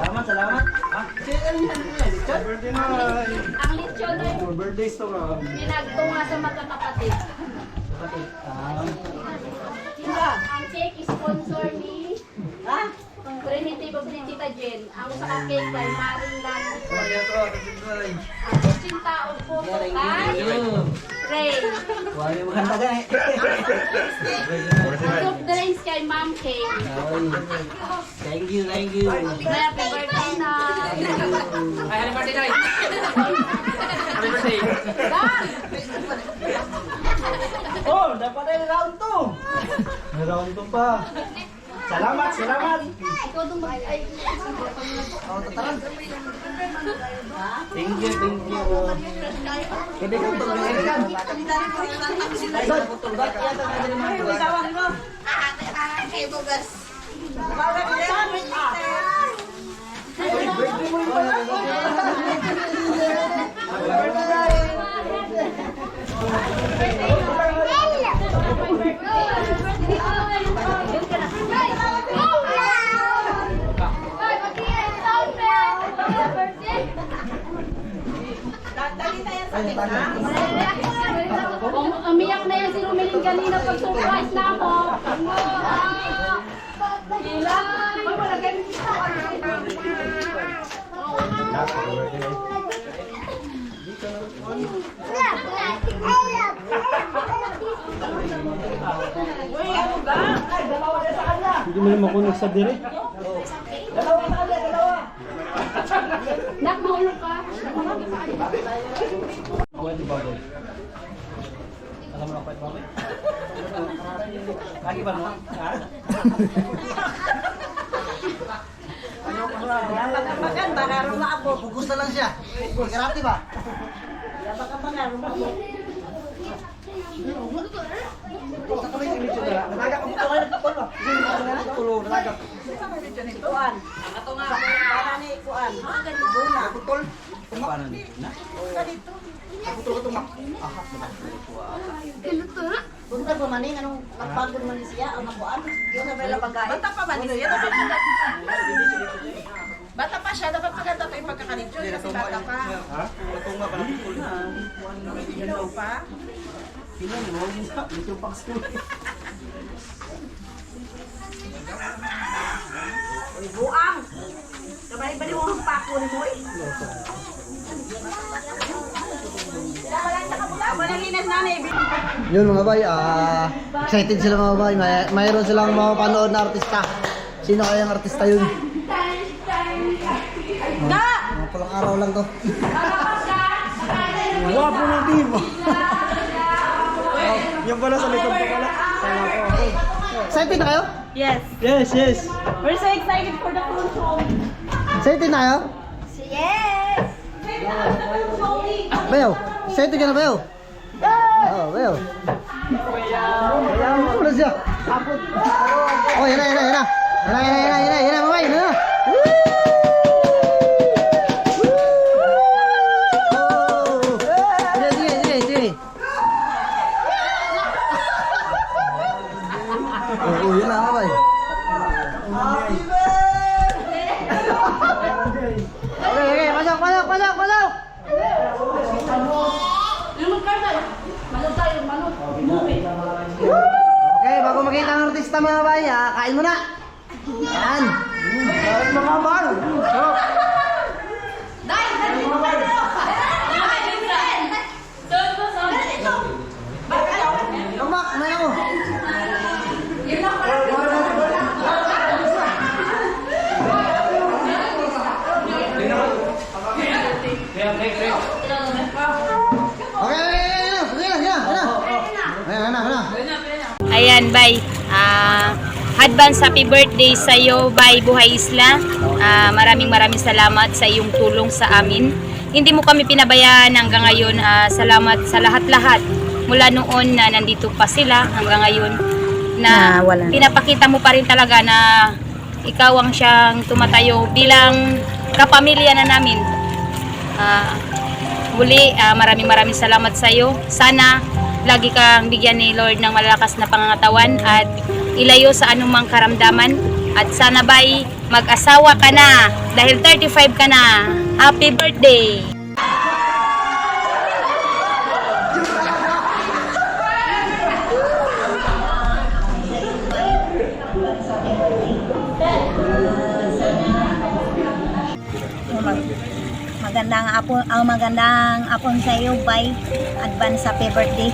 Salamat, salamat. Ha? Birthday na. Ang lechon ay Birthdays to ka. pinagtunga sa magkakapatid. Ang cake is sponsor ni Trinity Tita Jen. Ang sa cake kay Marilyn Nicole. Ang kusinta o photo kay Ray. Wala yung maganda ka eh. Ang soft drinks kay Ma'am Kay. Thank you, thank you. Happy birthday na. Happy birthday na. Happy birthday. Oh, dapat ay round 2. May round 2 pa. Salamat, salamat. Ikaw doon ay Oh, tataran. Thank you, thank you. Pwede kang pagkakalikan. Ay, putulgat. Yata na din mga isawan mo. Kay Bugas. Ay, birthday mo yung pala. Umiyak na yan si Rumelin kanina pag surprise na ako. Hindi mo naman kunog sa dire. Nak, mahulog ka. Awal di bago. Alam mo na pa ito, lagi ba mo? Ha? Makan baka rumah ako. Bugos na lang siya. Karate ba? Baka baka rumah ako. Sa kami yung medyo dala. Nalaga ko ito kayo nagpapol ba? Tulo, nalaga. Kuan. Para ni kuan. Buna. Putol. Paano nito na? Putol ko tumak. Ahas na ba? Punta ko maning anong nagpagod man siya ang makuan. Yung sa pala pagkain. Bata pa ba niya? Bata pa siya, dapat maganda pa yung pagkakalitsyo kasi bata pa. Ha? Tunga pa na putol na. Ilaw pa. Sino ni mo din sa ito pang school. Uy, buang. Kabalik-balik mo ang pako ni Moy. Linas na ni. Yun mga bay, excited sila mga bay. Mayroon silang mapapanood na artista. Sino kaya ang artista yun? Mga pulang araw lang to. Wapo ng team. Yung pala sa likod ko pala. Excited na kayo? Yes. Yes, yes. We're so excited for the full show. Excited na kayo? Yes. Bayaw, excited ka na bayaw? Oo, bayaw. Bayaw, wala siya. Oh, yan na, yan na, yan na. Yan na, yan na, yan na, yan na, yan na, mga bay, yan na. Oh, yun na mga bay. Okay, okay, pasok, pasok, pasok, pasok. Okay, bago makita ang artista mga bay, kain mo na. Yan. Kain mga bay. Sarap. Tumak, may ako. Ayan, bye. Advance happy birthday sa iyo, bye Buhay Isla. Maraming salamat sa iyong tulong sa amin. Hindi mo kami pinabayaan hanggang ngayon. Salamat sa lahat-lahat. Mula noon na nandito pa sila hanggang ngayon na pinapakita mo pa rin talaga na ikaw ang siyang tumatayo bilang kapamilya na namin. Muli, maraming salamat sa iyo. Sana lagi kang bigyan ni Lord ng malalakas na pangangatawan at ilayo sa anumang karamdaman. At sana ba'y mag-asawa ka na dahil 35 ka na. Happy birthday! Magandang apon sa iyo, Bay. Advance happy birthday.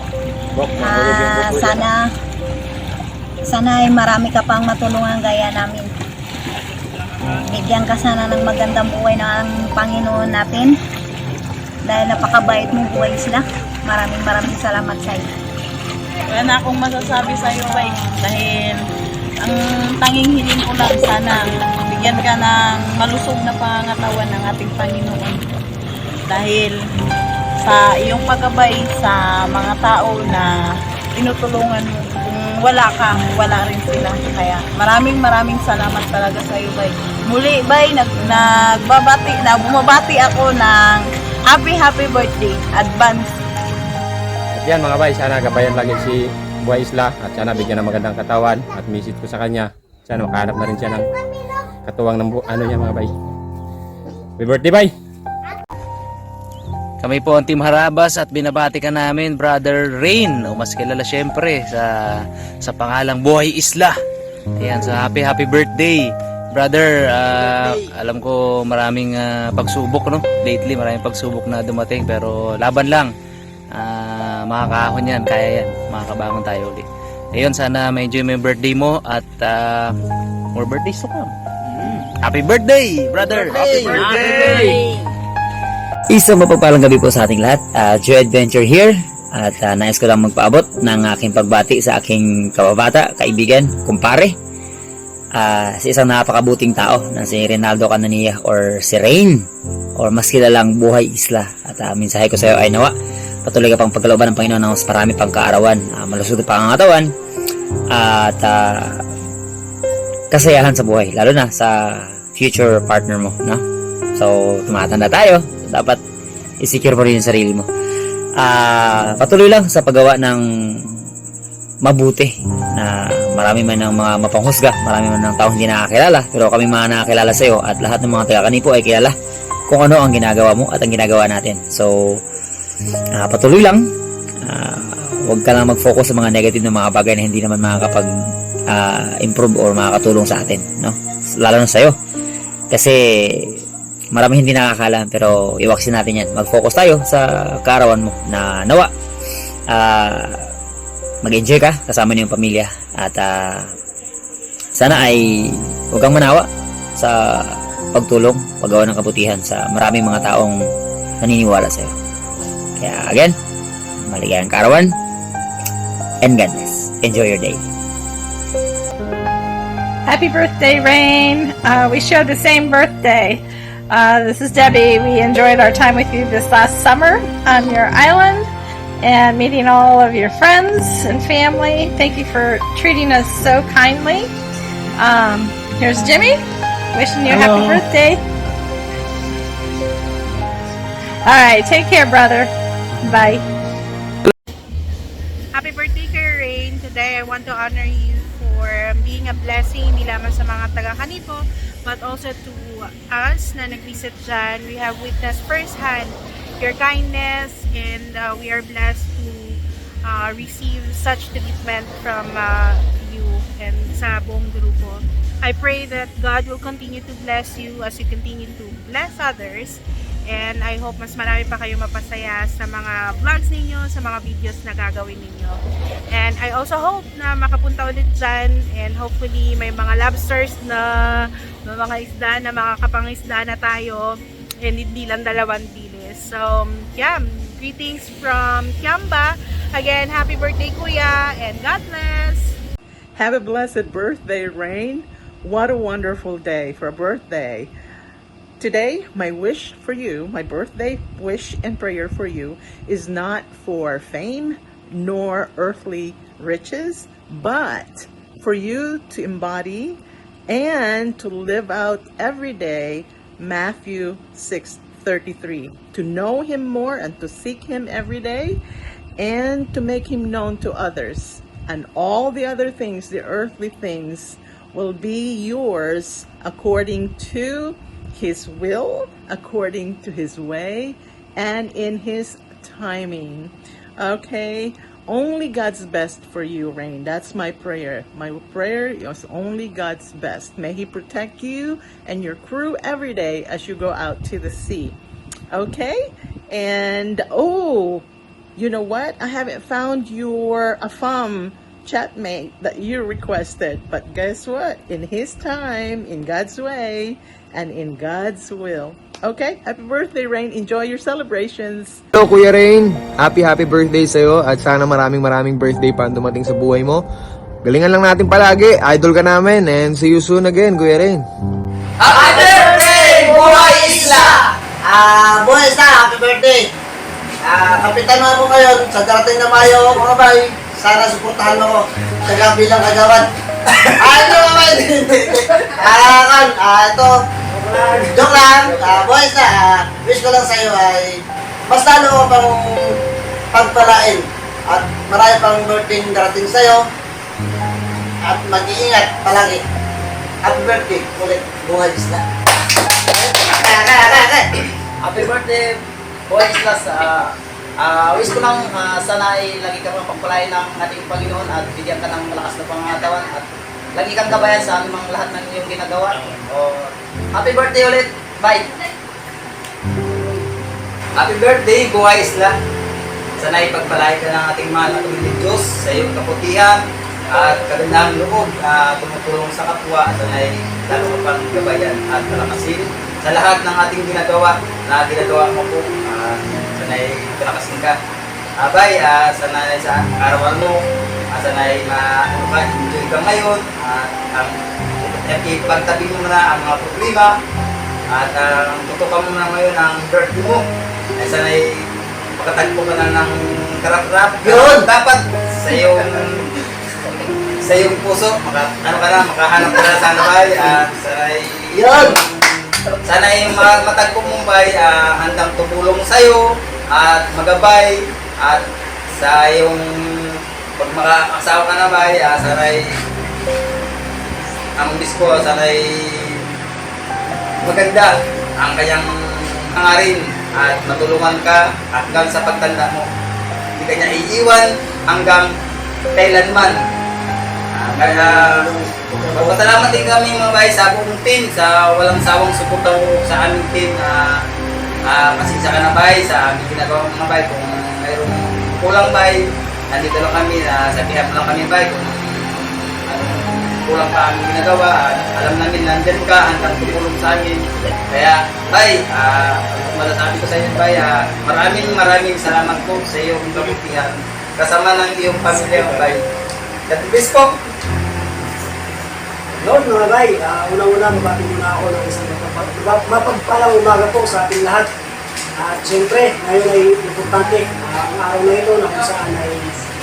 Sana ay marami ka pang matulungan gaya namin. Bigyan ka sana ng magandang buhay ng Panginoon natin. Dahil napakabait mo buhay sila. Maraming salamat sa iyo. Wala na akong masasabi sa iyo, Bay. Dahil ang tanging hiling ko lang sana bigyan ka ng malusog na pangangatawan ng ating Panginoon. Dahil sa iyong paggabay sa mga tao na tinutulungan mo, kung wala ka, wala rin sila. Kaya maraming salamat talaga sa iyo, Bay. Muli, Bay, bumabati ako ng happy birthday, advance. At yan mga bay, sana gabayan lagi si Buhay Isla at sana bigyan ng magandang katawan at message ko sa kanya. Sana makahanap na rin siya ng katuwang ng ano niya mga bay. Happy birthday, bay! Kami po ang Team Harabas at binabati ka namin, Brother Rain, o mas kilala syempre sa pangalang Buhay Isla. Ayan, sa happy birthday, brother. Alam ko maraming pagsubok, no? Lately maraming pagsubok na dumating, pero laban lang. Makakahon yan, kaya yan, makakabangon tayo ulit. Ayun, sana ma-enjoy mo yung birthday mo at more birthdays to come. Happy birthday, brother! Happy birthday! Isang mapagpalang gabi po sa ating lahat. Joy Adventure here. At nais ko lang magpaabot ng aking pagbati sa aking kababata, kaibigan, kumpare. Sa isang napakabuting tao na si Rinaldo Cananilla or si Rain or mas kilalang Buhay Isla. At mensahe ko sa iyo ay nawa patuloy ka pang pagkalooban ng Panginoon ng mas marami pang kaarawan, malusog na pangangatawan at kasayahan sa buhay, lalo na sa future partner mo, no? So tumatanda tayo, dapat i-secure mo rin yung sarili mo. Patuloy lang sa paggawa ng mabuti, na marami man ng mga mapanghusga, marami man ng tao hindi nakakilala, pero kami mga nakakilala sa iyo at lahat ng mga taga-Kanipo ay kilala kung ano ang ginagawa mo at ang ginagawa natin. So patuloy lang, huwag ka lang mag-focus sa mga negative na mga bagay na hindi naman makakapag improve or makakatulong sa atin, no? Lalo na sa'yo kasi marami hindi nakakala, pero iwaksin natin yan. Mag-focus tayo sa kaarawan mo na nawa mag-enjoy ka kasama niyo yung pamilya at sana ay huwag kang manawa sa pagtulong, paggawa ng kabutihan sa maraming mga taong naniniwala sa'yo. Kaya again, maligayang kaarawan and God bless. Enjoy your day. Happy birthday, Rain. We share the same birthday. This is Debbie. We enjoyed our time with you this last summer on your island and meeting all of your friends and family. Thank you for treating us so kindly. Here's Jimmy, wishing you a happy birthday. All right, take care, brother. Bye. Happy birthday, Kuya Rain. Today, I want to honor you for being a blessing, hindi lamang sa mga taga-Kanipo, but also to us na nag-visit dyan. We have witnessed firsthand your kindness, and we are blessed to receive such treatment from you and sa buong grupo. I pray that God will continue to bless you as you continue to bless others. And I hope mas marami pa kayo mapasaya sa mga vlogs ninyo, sa mga videos na gagawin ninyo. And I also hope na makapunta ulit dyan, and hopefully may mga lobsters na mga isda na makakapangisda na tayo, and hindi lang dalawang dilis. So, yeah, greetings from Kiamba. Again, happy birthday, Kuya, and God bless! Have a blessed birthday, Rain. What a wonderful day for a birthday. Today, my wish for you, my birthday wish and prayer for you is not for fame nor earthly riches, but for you to embody and to live out every day Matthew 6:33, to know Him more and to seek Him every day and to make Him known to others, and all the other things, the earthly things, will be yours according to His will, according to His way, and in His timing. Okay? Only God's best for you, Rain. That's my prayer. My prayer is only God's best. May He protect you and your crew every day as you go out to the sea. Okay? And, oh, you know what? I haven't found your AFAM chatmate that you requested. But guess what? In His time, in God's way, and in God's will. Okay? Happy birthday, Rain. Enjoy your celebrations. Hello, Kuya Rain. Happy birthday sa'yo at sana maraming birthday pa ang dumating sa buhay mo. Galingan lang natin palagi. Idol ka namin and see you soon again, Kuya Rain. Happy birthday, Buhay Isla! Buhay Isla, happy birthday! Kapitan mo ako ngayon sa darating na Mayo, mga bay. Sana suportahan mo ako sa bilang kagawad. Ito naman! Ito, joke lang, Buhay Isla, wish ko lang sa'yo ay mas lalo ko pang pagpalain at marami pang birthday darating sa'yo at mag-iingat palagi. Happy birthday ulit, Buhay Isla. Happy birthday, Buhay Isla. Wish ko lang sana ay lagi ka pang pagpalain ng ating Panginoon at bigyan ka ng malakas na pangatawan at lagi kang gabayan sa anumang lahat ng iyong ginagawa. Happy birthday ulit. Bye. Happy birthday, Buhay Isla. Sana ipagpalain ka ng ating mahal na tumingin Diyos sa iyong kaputihan at kagandahang loob tumutulong sa kapwa. Sana ay lalo ka pang gabayan at palakasin sa lahat ng ating ginagawa na ginagawa mo po. Sana ay palakasin ka. Abay, sana ay sa arawan mo, sana ay enjoy ka ngayon at ipagtabi mo na ang mga problema at tutukan mo na ngayon ang birthday mo. Sana ay makatagpo ka na ng karap-rap. Yun! Dapat sa iyong puso, makahanap ka na sana bay. Sana ay matagpo mong bay, handang tumulong sa'yo at magabay at sa iyong pag makakasawa ka na bay, sana ay ang bisko, sana ay maganda ang kanyang hangarin at matulungan ka hanggang sa pagtanda mo. Hindi ka niya iiwan hanggang kailanman. Magpasalamat din kami mga bay sa buong team, sa walang sawang suporta sa aming team. Pasensya ka na bay sa aming ginagawa mga bay. Kung mayroong kulang bay, nandito lang kami, sabihan lang kami bay. Kung kulang pa aming ginagawa, alam namin nandyan ka, hanggang tumulong sa amin. Kaya bay, masasabi ko sa inyo bay, maraming salamat po sa iyong kabutihan kasama ng iyong pamilya bay. God bless po. Noon mga bay, unang-una mabati muna ako ng isang mapagpalang umaga po sa ating lahat. At siyempre, ngayon ay importante ang araw na ito na kung saan ay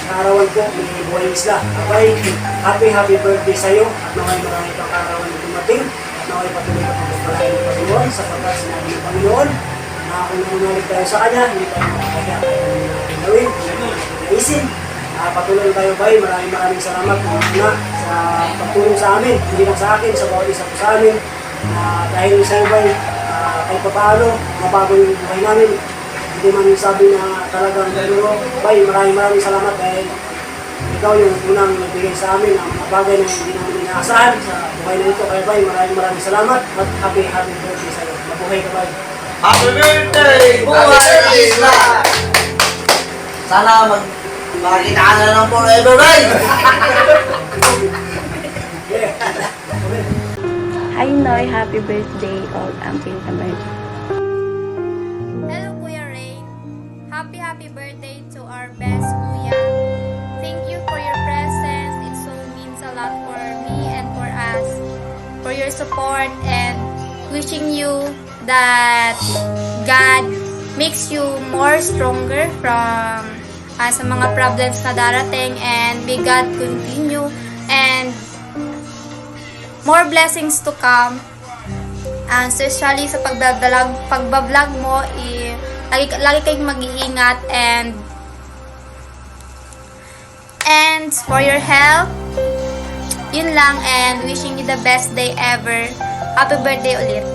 kaarawan po ni Buhay Isla. Abay, happy birthday sa iyo at naway marami pang kaarawan na dumating at naway patuloy ka pagpapalain ng Panginoon sapagkat sinabi ng Panginoon na kung namunalig tayo sa Kanya, hindi tayo makakaya kaya natin gawin, naisin. Patuloy tayo bay, maraming salamat na sa pagtulong sa amin, hindi lang sa akin, sa bawat isa po sa amin. Dahil sa iyo bay, kahit pa paano, mabago yung buhay namin. Hindi man sabi na talagang gano'n, bay, maraming salamat dahil ikaw yung unang nagbigay sa amin ng mga bagay na hindi namin inaasahan sa buhay na ito. Kaya bay, maraming salamat at happy birthday sa iyo. Mabuhay ka bay. Happy birthday, Buhay Isla! Sana makikita ka na lang forever, bay! Hi Noy, happy birthday, Old Amping Emergency. Hello Kuya Rain. Happy birthday to our best Kuya. Thank you for your presence. It so means a lot for me and for us. For your support and wishing you that God makes you more stronger from sa mga problems na darating, and may God continue and more blessings to come. Especially sa pagbablog mo, lagi kayong mag-iingat and for your health, Yun lang, and wishing you the best day ever. Happy birthday ulit.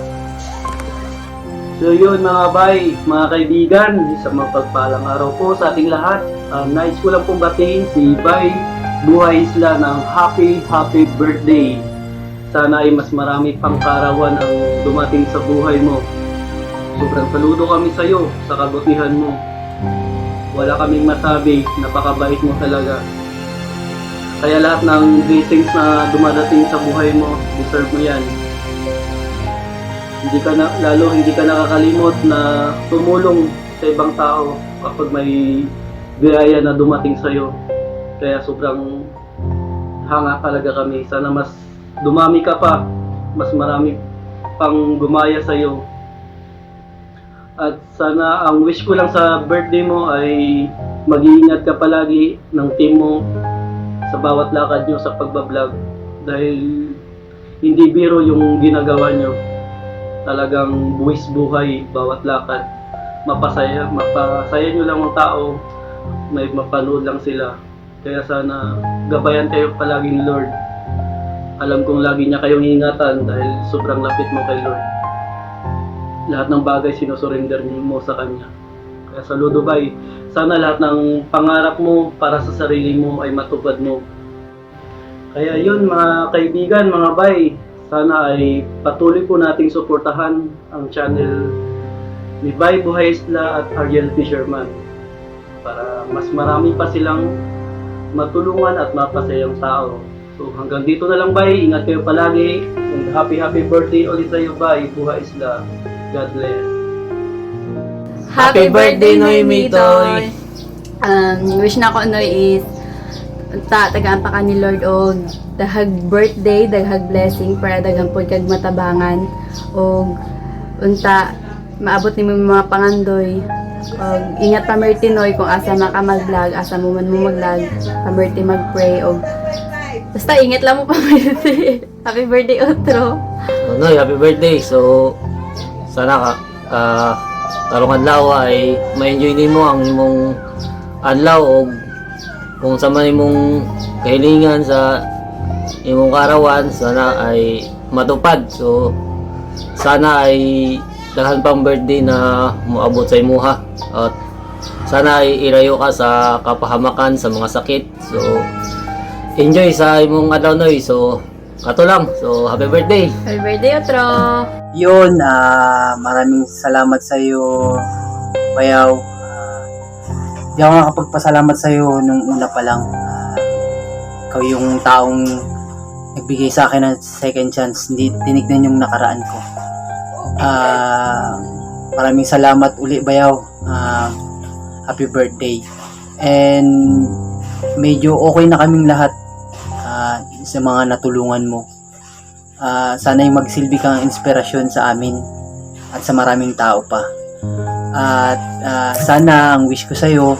So yun mga bay, mga kaibigan, isang mapagpalang araw po sa ating lahat. Nais ko lang pong batiin si Bay Buhay Isla ng happy birthday. Sana ay mas marami pang karawan ang dumating sa buhay mo. Sobrang saludo kami sa iyo sa kabutihan mo. Wala kaming masabi, napakabait mo talaga. Kaya lahat ng blessings na dumadating sa buhay mo, deserve mo yan. Hindi ka nakakalimot na tumulong sa ibang tao kapag may biyaya na dumating sa iyo. Kaya sobrang hanga talaga kami. Sana mas dumami ka pa, mas marami pang gumaya sa iyo. At sana ang wish ko lang sa birthday mo ay mag-iingat ka palagi ng team mo sa bawat lakad nyo sa pagbablog. Dahil hindi biro yung ginagawa nyo. Talagang buwis buhay bawat lakad. Mapasaya nyo lang ang tao, may mapanood lang sila. Kaya sana gabayan kayo palagi ni Lord. Alam kong lagi niya kayong ingatan dahil sobrang lapit mo kay Lord. Lahat ng bagay sinusurrender mo sa Kanya. Kaya saludo Bay, sana lahat ng pangarap mo para sa sarili mo ay matupad mo. Kaya yun mga kaibigan, mga Bay, sana ay patuloy po nating suportahan ang channel ni Bay Buhay Isla at Ariel Fisherman para mas marami pa silang matulungan at mapasayang tao. So hanggang dito na lang Bay, ingat kayo palagi and happy birthday ulit sa iyo Bay Buhay Isla. God bless. Happy birthday Noy Mitoy. Wish na ko Noy is tagaan pa ka ni Lord og dahag birthday, dahag blessing para dagang pod kag matabangan og unta maabot nimo mga pangandoy. Og ingat pa Merti Noy kung asa maka mag-vlog, asa mo man mo mag-vlog, pa Merti mag-pray og basta ingat lang mo pa Merti. Happy birthday Otro. Noy, happy birthday. So sana tarong adlaw ay ma-enjoy nimo ang imong adlaw og kung sa man imong kahilingan sa imong karawan sana ay matupad. So sana ay daghan pang birthday na moabot sa imuha at sana ay irayo ka sa kapahamakan sa mga sakit. So enjoy sa imong adlaw Noy. So kato lang. So happy birthday. Happy birthday Otro. Yun, maraming salamat sa iyo, Bayaw. Di ako nakapagpasalamat sa iyo nung una pa lang. Ikaw yung taong nagbigay sa akin ng second chance, hindi tinignan yung nakaraan ko. Maraming salamat uli, Bayaw. Happy birthday. And medyo okay na kaming lahat sa mga natulungan mo. Sana'y magsilbi kang inspirasyon sa amin at sa maraming tao pa. At sana ang wish ko sa'yo,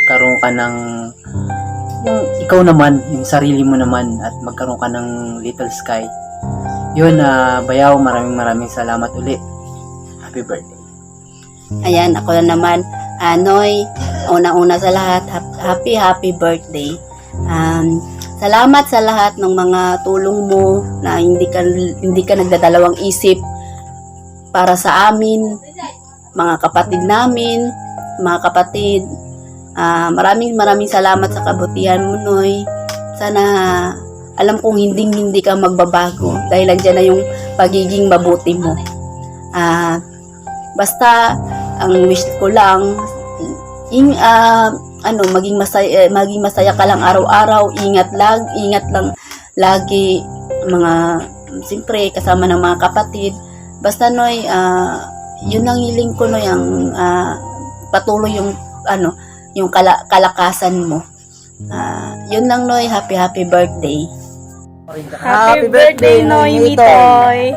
karoon ka ng yung ikaw naman, yung sarili mo naman at magkaroon ka ng little sky. Yun, Bayaw, maraming salamat uli. Happy birthday. Ayan, ako na naman. Noy, una-una sa lahat, happy birthday. Salamat sa lahat ng mga tulong mo na hindi ka nagdadalawang isip para sa amin, mga kapatid namin, mga kapatid. Maraming salamat sa kabutihan mo, Noy. Sana alam kong hindi ka magbabago dahil nandiyan na yung pagiging mabuti mo. Basta ang wish ko lang maging masaya ka lang araw-araw, ingat lang lagi siyempre kasama ng mga kapatid. Basta Noy, yun ang hiling ko Noy, ang patuloy yung kalakasan mo. Yun lang Noy, happy birthday. Happy birthday Noy Mitoy.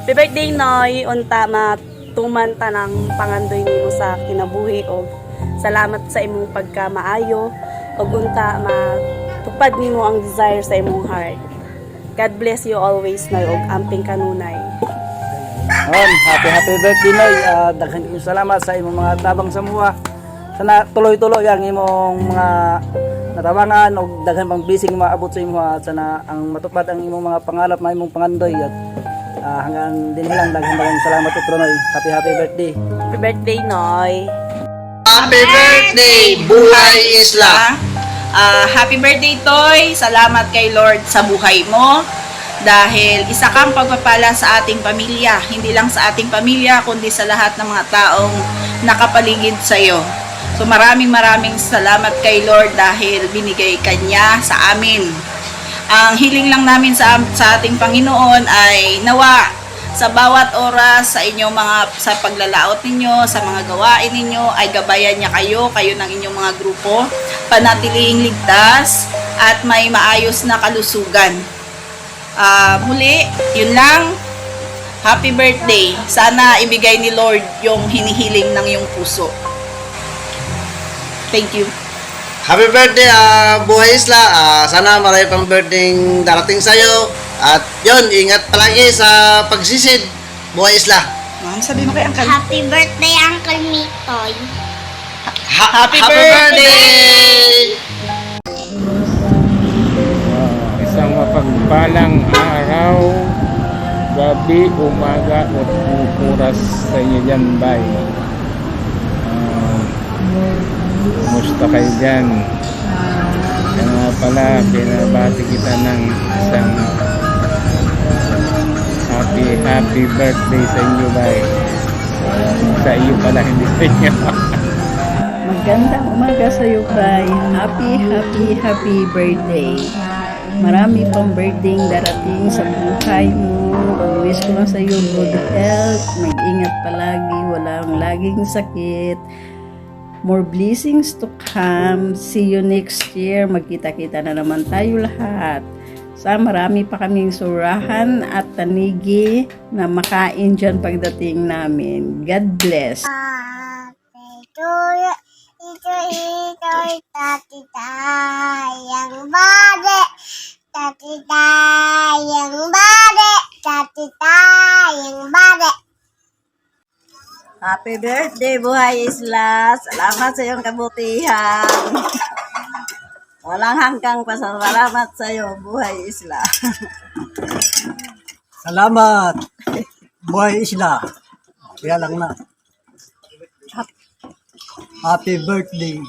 Happy birthday Noy, unta matumanta ng pangandoy nimo sa kinabuhi og salamat sa imong pagkamaayo ug unta matupad nimo ang desire sa imong heart. God bless you always Noy og amping kanunay. Happy birthday Noy. Daghang salamat sa imong mga tabang sa muha. Sana tuloy-tuloy ang imong mga natabangan og daghan pang blessing maabot sa imo at sana ang matupad ang imong mga pangarap na imong pangandoy at hanggang din lang daghan salamat utro Noy. Happy birthday. Happy birthday, Noy. Happy birthday, Buhay Isla! Happy birthday, Toy! Salamat kay Lord sa buhay mo. Dahil isa kang pagpapala sa ating pamilya. Hindi lang sa ating pamilya, kundi sa lahat ng mga taong nakapaligid sa iyo. So maraming salamat kay Lord dahil binigay kanya sa amin. Ang hiling lang namin sa ating Panginoon ay nawa sa bawat oras sa inyong sa paglalaot ninyo, sa mga gawain ninyo, ay gabayan niya kayo ng inyong mga grupo, panatilihing ligtas at may maayos na kalusugan. Muli, yun lang. Happy birthday. Sana ibigay ni Lord yung hinihiling ng iyong puso. Thank you. Happy birthday, Buhay Isla. Sana marami pang birthday darating sa'yo. At yun, ingat palagi sa pagsisid, Buhay Isla. Sabi mo kay Uncle. Happy birthday, Uncle Mitoy. Happy birthday! Isang mapagpalang araw, gabi, umaga, at oras sa inyo dyan, bay. Kumusta kayo dyan? Kaya nga pala, binabati kita ng isang happy birthday sa inyo, bay. Sa iyo pala, hindi sa inyo. Magandang umaga sa iyo, Bay. Happy birthday. Marami pang birthday darating sa buhay mo. Wish ko lang sa iyo good health. Mag-ingat palagi. Walang laging sakit. More blessings to come. See you next year. Magkita-kita na naman tayo lahat. Marami pa kaming surahan at tanigi na makain dyan pagdating namin. God bless. Tati tayang bade, tati tayang bade, tati tayang bade. Happy birthday, Buhay Isla. Salamat sa iyong kabutihan. Walang hanggang pasalamat sa iyo, Buhay Isla. Salamat. Buhay Isla. Kaya lang na. Happy birthday.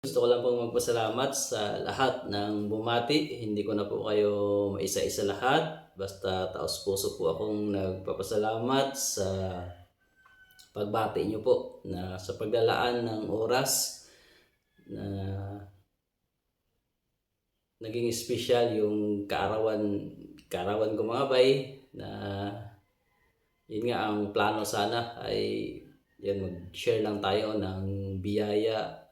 Gusto ko lang pong magpasalamat sa lahat ng bumati. Hindi ko na po kayo maisa-isa lahat. Basta taos puso po akong nagpapasalamat sa pagbati niyo po na sa paglalaan ng oras na naging espesyal yung kaarawan ko mga bay na yun nga ang plano sana ay yan mag-share lang tayo ng biyaya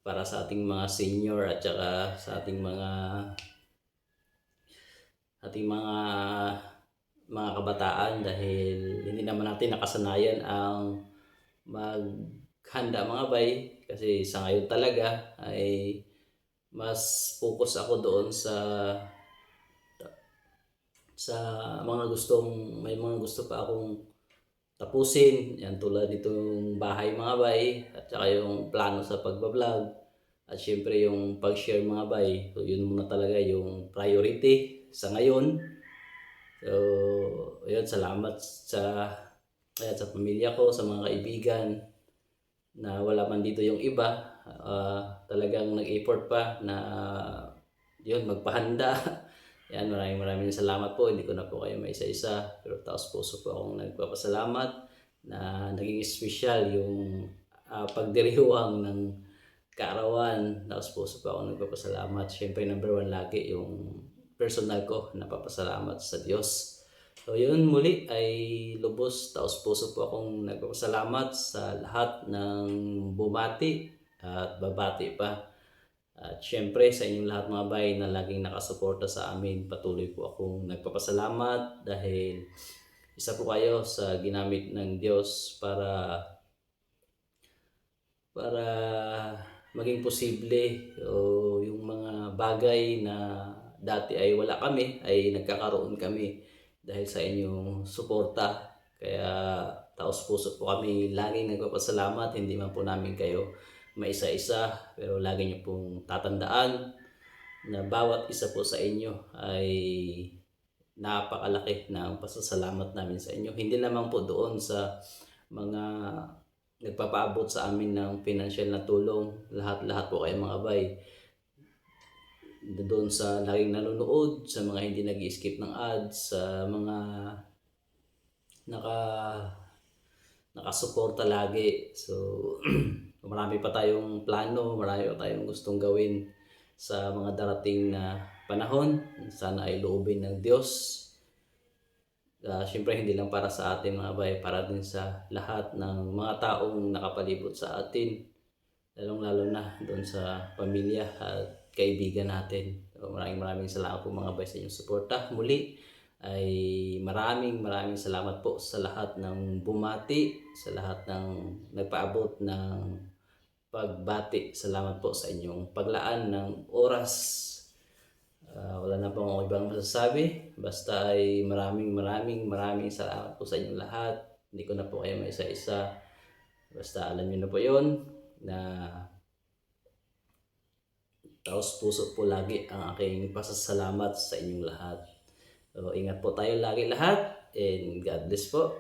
para sa ating mga senior at saka sa ating mga kabataan dahil hindi naman natin nakasanayan ang maghanda mga bay kasi sa ngayon talaga ay mas focus ako doon sa may mga gusto pa akong tapusin, yan tulad nitong bahay mga bay at saka yung plano sa pagbablog at syempre yung pag-share mga bay. So yun muna talaga yung priority sa ngayon. So ayun, salamat sa pamilya ko, sa mga kaibigan na wala man dito yung iba, talagang nag-effort pa na yun magpahanda. Yan, maraming salamat po. Hindi ko na po kayo maisa-isa. Pero taos puso po akong nagpapasalamat na naging espesyal yung pagdiriwang ng kaarawan. Taos puso po akong nagpapasalamat. Siyempre, number one lagi yung personal ko na papasalamat sa Diyos. So yun, muli ay lubos taos puso po akong nagpapasalamat sa lahat ng bumati at babati pa. At syempre sa inyong lahat mga bay na laging nakasuporta sa amin, patuloy po akong nagpapasalamat dahil isa po kayo sa ginamit ng Diyos para maging posible o yung mga bagay na dati ay wala kami ay nagkakaroon kami dahil sa inyong suporta. Kaya taos puso po kami laging nagpapasalamat, hindi man po namin kayo maisa-isa, pero lagi niyo pong tatandaan na bawat isa po sa inyo ay napakalaki ng pasasalamat namin sa inyo. Hindi naman po doon sa mga nagpapaabot sa amin ng financial na tulong, lahat po kayo mga bay. Doon sa laging nanonood, sa mga hindi nag-skip ng ads, sa mga nakasuporta lagi. So marami pa tayong plano, marami pa tayong gustong gawin sa mga darating na panahon. Sana ay loobin ng Diyos. Siyempre hindi lang para sa atin mga bay, para din sa lahat ng mga taong nakapalibot sa atin, lalong-lalo na doon sa pamilya at kaibigan natin. So, maraming salamat po mga bay sa inyong suporta. Muli ay maraming salamat po sa lahat ng bumati, sa lahat ng nagpaabot ng pagbati. Salamat po sa inyong paglaan ng oras. Wala na po akong ibang masasabi. Basta ay maraming salamat po sa inyong lahat. Hindi ko na po kayo maisa-isa. Basta alam niyo na po yon na taos puso po lagi ang aking pasasalamat sa inyong lahat. So, ingat po tayo lagi lahat, and God bless po.